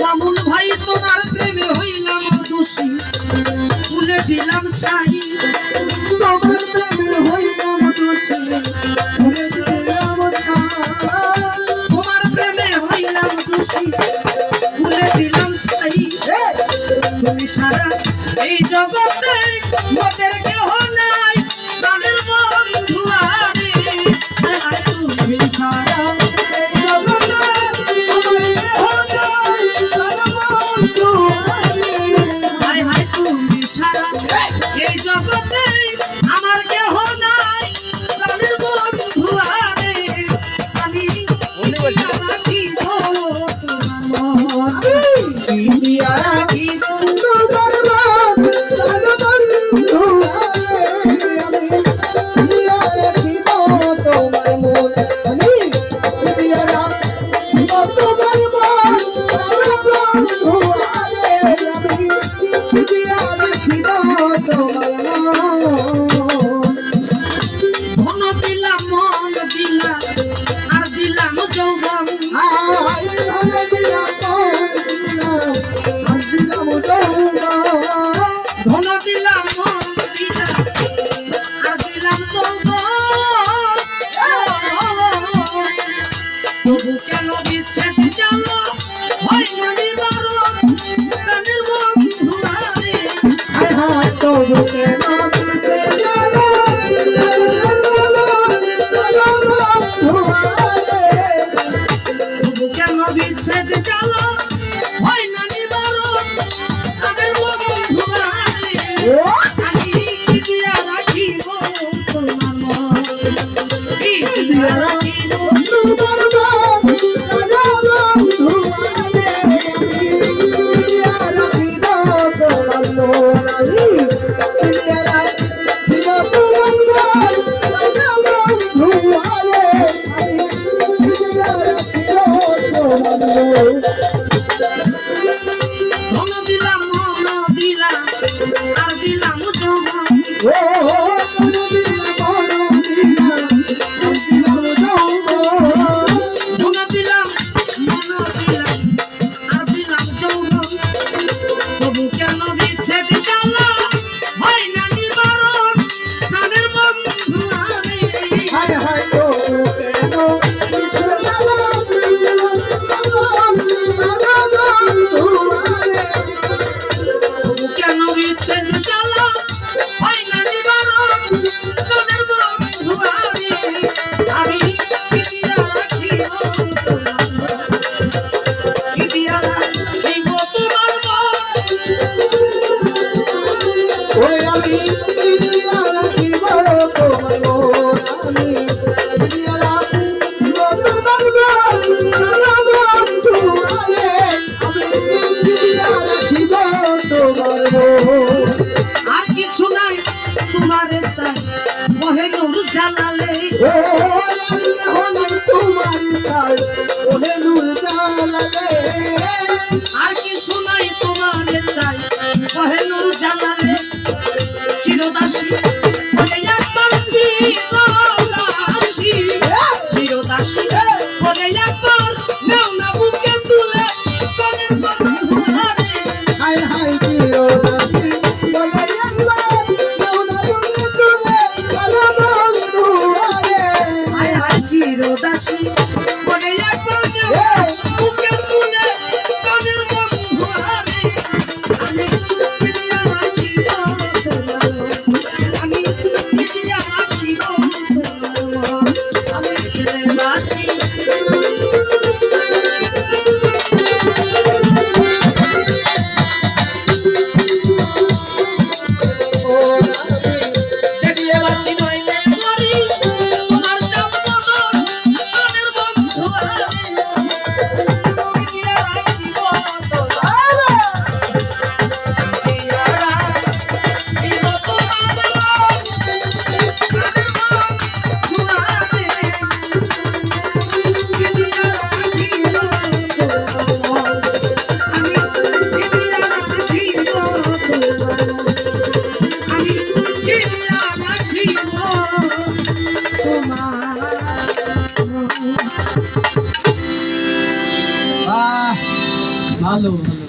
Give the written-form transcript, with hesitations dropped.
মামুন ভাই তোমার প্রেমে হইলাম দোষী, ভুলে দিলাম চাই। তোমার প্রেমে হইলাম দোষী, ভুলে দিলাম তোমার প্রেমে হইলাম দোষী, ভুলে দিলাম চাই। তুমি ছাড়া এই জগতে মোদের কেহ নাই, প্রাণের বন্ধু আরে তুমি ছাড়া এই জগতে আমার কেহ নাই, প্রাণের বন্ধু আরে আমি রাখিব তবু কেন বিচ্ছেদ জানো হয় না নিবারণ, প্রাণের বন্ধু আরে তবু কেন বিচ্ছেদ জানো তবু কেন বিচ্ছেদ জানো হয় না নিবারণ, প্রাণের বন্ধু আরে আমি দিয়া রাখিব তোমার মন, দিয়া রাখিব তোমার দাসী মনে একবার বুকে তুলে প্রাণের বন্ধু হারে আমি কিনিয়া রাখিব তোমার আমি কিনিয়া রাখিব তোমার আমি ছেলে বাঁচি ভালো ভালো